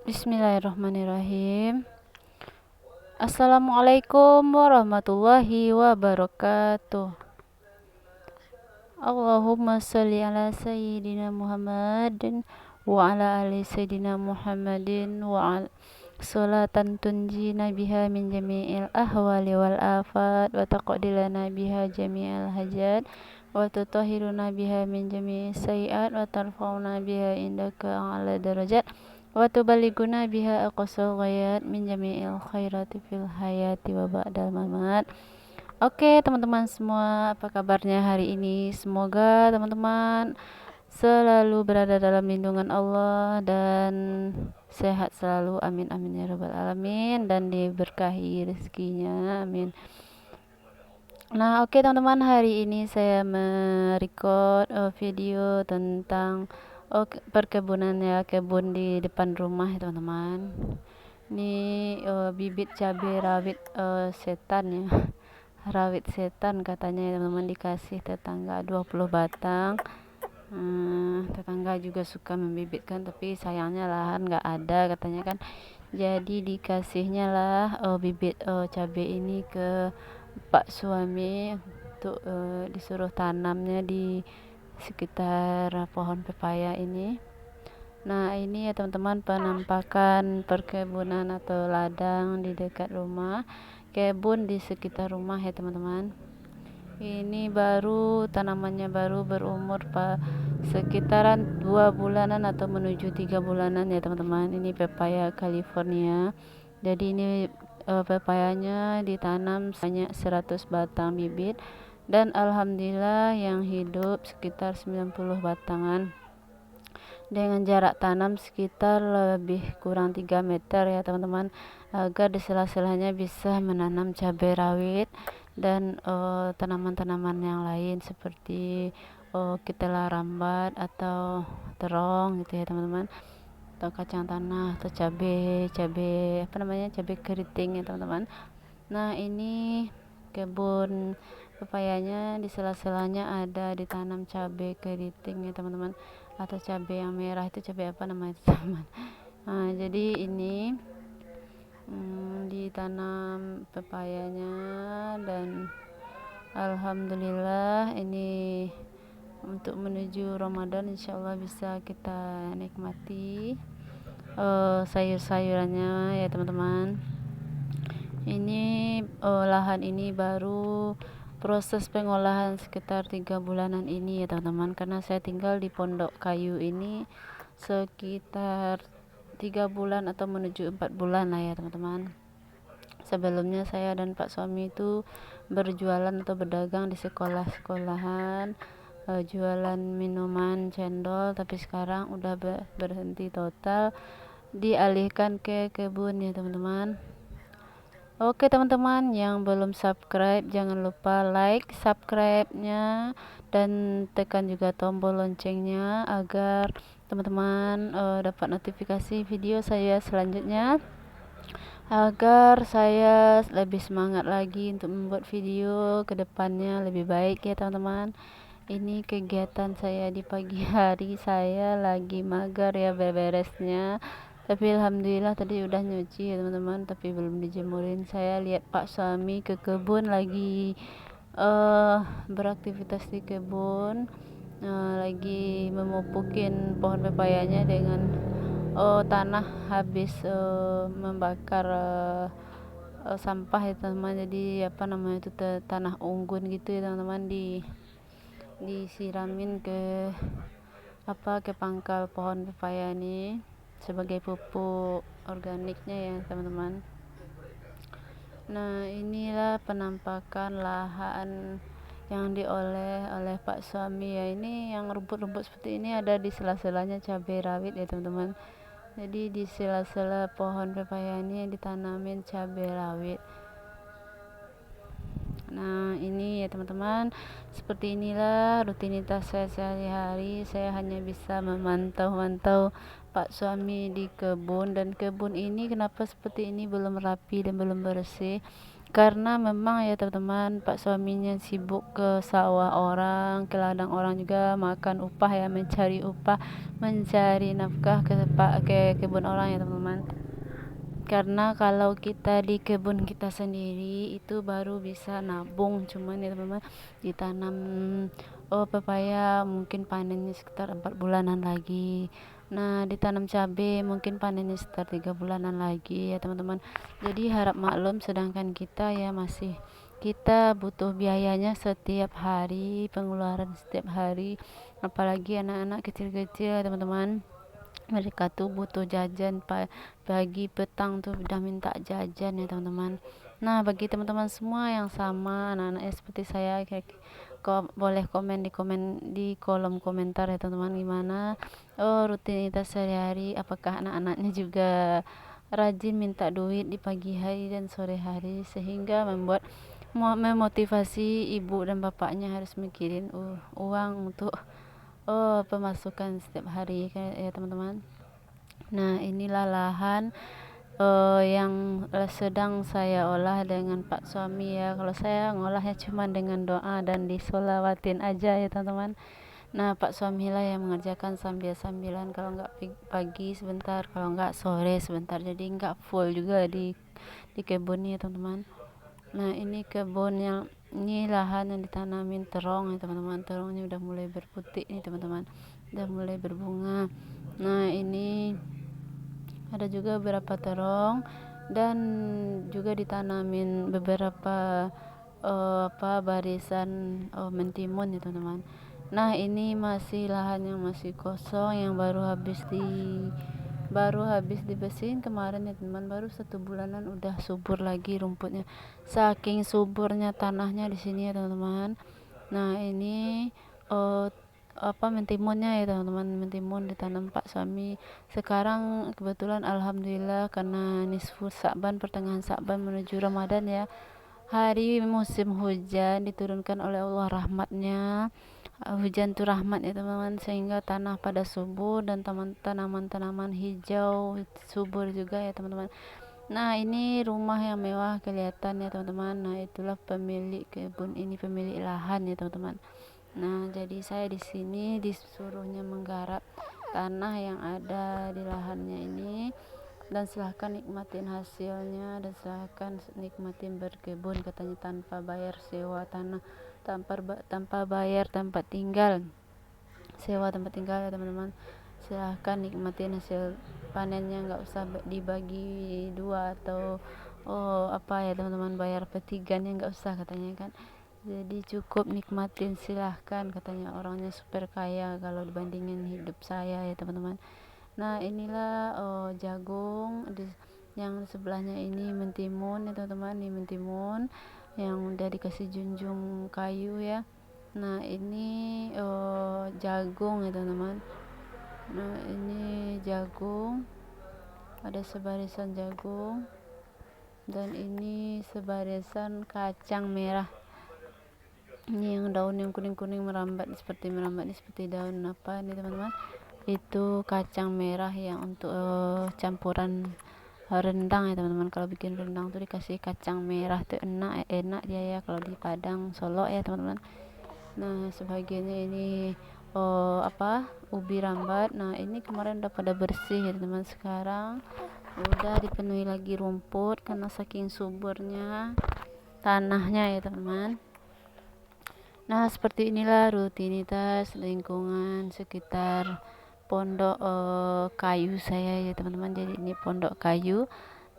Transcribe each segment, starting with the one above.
Bismillahirrahmanirrahim. Assalamualaikum warahmatullahi wabarakatuh. Allahumma sholli ala sayyidina Muhammadin wa ala ali sayyidina Muhammadin wa ala salatan tunjina biha min jami'il ahwali wal afat wa taqdilana biha jami'al hajat wa tutahhiruna biha min jami'is sayiat wa tarfa'una biha indaka a'la darajat wa tuballighuna biha aqsal ghayat min jami'il khairati fil hayati wa ba'dal mamat. Oke, teman-teman semua, apa kabarnya hari ini? Semoga teman-teman selalu berada dalam lindungan Allah dan sehat selalu. Amin amin ya rabbal alamin, dan diberkahi rezekinya. Amin. Nah, oke teman-teman, hari ini saya merecord video tentang perkebunan ya, kebun di depan rumah ya teman-teman. Ini bibit cabai rawit setan ya. Rawit setan katanya ya teman-teman, dikasih tetangga 20 batang. Tetangga juga suka membibitkan, tapi sayangnya lahan nggak ada katanya kan. Jadi dikasihnya lah bibit cabai ini ke Pak suami untuk disuruh tanamnya di sekitar pohon pepaya ini. Nah, ini ya teman-teman, penampakan perkebunan atau ladang di dekat rumah, kebun di sekitar rumah ya teman-teman. Ini baru tanamannya baru berumur sekitaran 2 bulanan atau menuju 3 bulanan ya teman-teman. Ini pepaya California. Jadi ini pepayanya ditanam sebanyak 100 batang bibit, dan alhamdulillah yang hidup sekitar 90 batangan dengan jarak tanam sekitar lebih kurang 3 meter ya teman-teman, agar di sela-selanya bisa menanam cabai rawit dan tanaman-tanaman yang lain seperti ketela rambat atau terong gitu ya teman-teman, atau kacang tanah atau cabai cabai keriting ya teman-teman. Nah, ini kebun pepayanya, di sela-selanya ada ditanam cabai keriting ya teman-teman, atau cabai yang merah itu cabai apa namanya teman. Nah, jadi ini ditanam pepayanya, dan alhamdulillah ini untuk menuju Ramadan insyaallah bisa kita nikmati sayur-sayurannya ya teman-teman. Ini lahan ini baru proses pengolahan sekitar 3 bulanan ini ya teman-teman, karena saya tinggal di Pondok Kayu ini sekitar 3 bulan atau menuju 4 bulan lah ya teman-teman. Sebelumnya saya dan Pak suami itu berjualan atau berdagang di sekolah-sekolahan, jualan minuman cendol, tapi sekarang udah berhenti total, dialihkan ke kebun ya teman-teman. Oke teman-teman, yang belum subscribe jangan lupa like subscribe-nya dan tekan juga tombol loncengnya agar teman-teman dapat notifikasi video saya selanjutnya, agar saya lebih semangat lagi untuk membuat video kedepannya lebih baik ya teman-teman. Ini kegiatan saya di pagi hari, saya lagi mager ya beberesnya, tapi alhamdulillah tadi udah nyuci ya teman-teman, tapi belum dijemurin. Saya lihat Pak suami ke kebun lagi beraktivitas di kebun, lagi memupukin pohon pepayanya dengan tanah habis membakar sampah ya teman-teman. Jadi apa namanya itu, tanah unggun gitu ya teman-teman, disiramin ke pangkal pohon pepaya ini sebagai pupuk organiknya ya teman-teman. Nah, inilah penampakan lahan yang diolah oleh Pak suami ya. Ini yang rumput-rumput seperti ini ada di sela-selanya cabai rawit ya teman-teman. Jadi di sela-sela pohon pepaya ini ditanamin cabai rawit. Nah, ini ya teman-teman, seperti inilah rutinitas saya sehari-hari. Saya hanya bisa memantau-mantau Pak suami di kebun, dan kebun ini kenapa seperti ini, belum rapi dan belum bersih, karena memang ya teman-teman, pak suaminya sibuk ke sawah orang, ke ladang orang juga, makan upah ya, mencari upah, mencari nafkah ke kebun orang ya teman-teman. Karena kalau kita di kebun kita sendiri itu baru bisa nabung, cuman ya teman-teman, ditanam pepaya mungkin panennya sekitar 4 bulanan lagi. Nah, ditanam cabai mungkin panennya sekitar 3 bulanan lagi ya teman-teman. Jadi harap maklum, sedangkan kita ya masih, kita butuh biayanya setiap hari, pengeluaran setiap hari, apalagi anak-anak kecil-kecil ya teman-teman. Mereka tuh butuh jajan pagi petang tuh udah minta jajan ya teman-teman. Nah, bagi teman-teman semua yang sama anak-anaknya seperti saya, boleh komen di kolom komentar ya teman-teman, gimana rutinitas sehari-hari, apakah anak-anaknya juga rajin minta duit di pagi hari dan sore hari, sehingga membuat memotivasi ibu dan bapaknya harus mikirin uang untuk pemasukan setiap hari ya teman-teman. Nah, inilah lahan yang sedang saya olah dengan pak suami ya. Kalau saya ngolahnya cuma dengan doa dan disolawatin aja ya teman-teman. Nah, pak suami lah yang mengerjakan sambil-sambilan, kalau nggak pagi sebentar, kalau nggak sore sebentar, jadi nggak full juga di kebunnya teman-teman. Nah, ini kebun yang, ini lahan yang ditanamin terong ya teman-teman. Terongnya udah mulai berputih nih teman-teman, udah mulai berbunga. Nah, ini ada juga beberapa terong, dan juga ditanamin beberapa barisan mentimun ya teman-teman. Nah, ini masih lahan yang masih kosong, yang baru habis dibersihin kemarin ya teman, baru 1 bulanan udah subur lagi rumputnya, saking suburnya tanahnya di sini ya teman-teman. Nah, ini mentimunnya ya teman-teman, mentimun ditanam pak suami. Sekarang kebetulan alhamdulillah, karena nisfu Sa'ban, pertengahan Sa'ban menuju Ramadan ya, hari musim hujan diturunkan oleh Allah rahmatnya. Hujan itu rahmat ya teman-teman, sehingga tanah pada subur dan tanaman-tanaman hijau subur juga ya teman-teman. Nah, ini rumah yang mewah kelihatan ya teman-teman. Nah, itulah pemilik kebun ini, pemilik lahan ya teman-teman. Nah, jadi saya di sini disuruhnya menggarap tanah yang ada di lahannya ini, dan silahkan nikmatin hasilnya, dan silahkan nikmatin berkebun katanya, tanpa bayar sewa tanah, tanpa bayar tempat tinggal, sewa tempat tinggal ya teman-teman. Silahkan nikmatin hasil panennya, nggak usah dibagi dua atau ya teman-teman, bayar petigannya nggak usah katanya kan. Jadi cukup nikmatin, silahkan katanya, orangnya super kaya kalau dibandingin hidup saya ya teman-teman. Nah, inilah jagung, yang sebelahnya ini mentimun ya teman-teman. Ini mentimun yang udah dikasih junjung kayu ya. Nah, ini jagung ya teman-teman. Nah, ini jagung, ada sebarisan jagung, dan ini sebarisan kacang merah. Ini yang daun yang kuning-kuning merambat seperti daun apa nih teman-teman, itu kacang merah yang untuk campuran rendang ya teman-teman. Kalau bikin rendang tuh dikasih kacang merah tuh enak dia ya, kalau di Padang Solo ya teman-teman. Nah, sebagiannya ini ubi rambat. Nah, ini kemarin udah pada bersih ya teman-teman, sekarang udah dipenuhi lagi rumput karena saking suburnya tanahnya ya teman-teman. Nah, seperti inilah rutinitas lingkungan sekitar pondok kayu saya ya teman-teman. Jadi ini pondok kayu,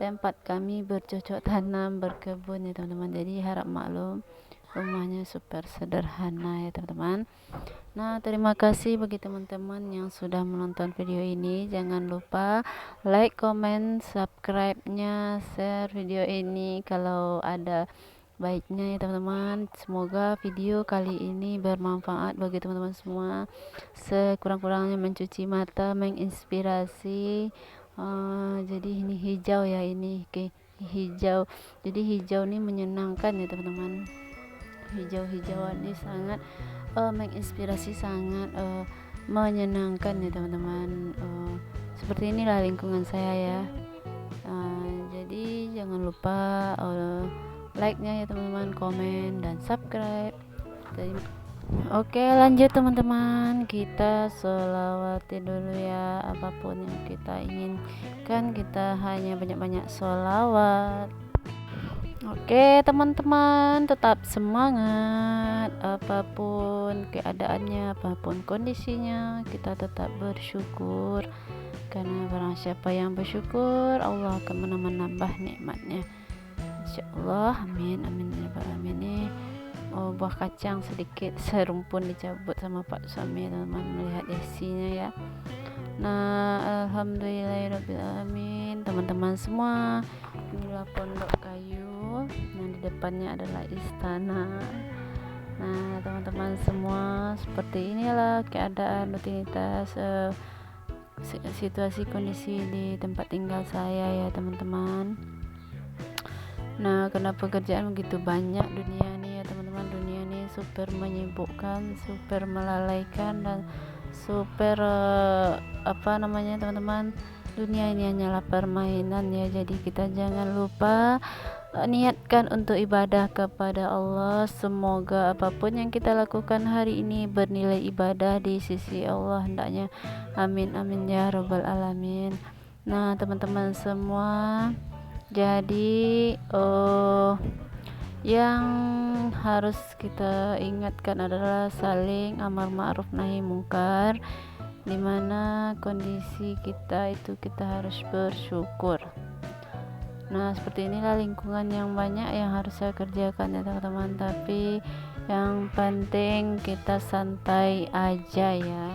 tempat kami bercocok tanam, berkebun ya teman-teman. Jadi harap maklum, rumahnya super sederhana ya teman-teman. Nah, terima kasih bagi teman-teman yang sudah menonton video ini. Jangan lupa like, comment, subscribe-nya, share video ini kalau ada baiknya ya teman-teman. Semoga video kali ini bermanfaat bagi teman-teman semua, sekurang-kurangnya mencuci mata, menginspirasi. Jadi ini hijau ya, ini hijau, jadi hijau ini menyenangkan ya teman-teman. Hijau-hijauan ini sangat menginspirasi, sangat menyenangkan ya teman-teman. Seperti inilah lingkungan saya ya. Jadi jangan lupa like-nya ya teman-teman, komen dan subscribe. Oke, lanjut teman-teman, kita sholawati dulu ya. Apapun yang kita inginkan, kita hanya banyak-banyak sholawat. Oke teman-teman, tetap semangat. Apapun keadaannya, apapun kondisinya, kita tetap bersyukur. Karena barang siapa yang bersyukur, Allah akan menambah nikmatnya, insyaallah. Amin amin ya rabbal alamin. Buah kacang sedikit serumpun dicabut sama Pak Suami, teman-teman, melihat isinya ya. Nah, alhamdulillahirabbil alamin. Teman-teman semua, inilah pondok kayu. Nah, di depannya adalah istana. Nah, teman-teman semua, seperti inilah keadaan rutinitas situasi kondisi di tempat tinggal saya ya teman-teman. Nah, karena pekerjaan begitu banyak dunia ini ya teman-teman, dunia ini super menyibukkan, super melalaikan, dan super teman-teman, dunia ini hanyalah permainan ya. Jadi kita jangan lupa niatkan untuk ibadah kepada Allah. Semoga apapun yang kita lakukan hari ini bernilai ibadah di sisi Allah hendaknya. Amin amin ya rabbal alamin. Nah teman-teman semua, jadi yang harus kita ingatkan adalah saling amar ma'ruf nahi mungkar, dimana kondisi kita itu kita harus bersyukur. Nah seperti inilah lingkungan yang banyak yang harus saya kerjakan ya teman-teman, tapi yang penting kita santai aja ya.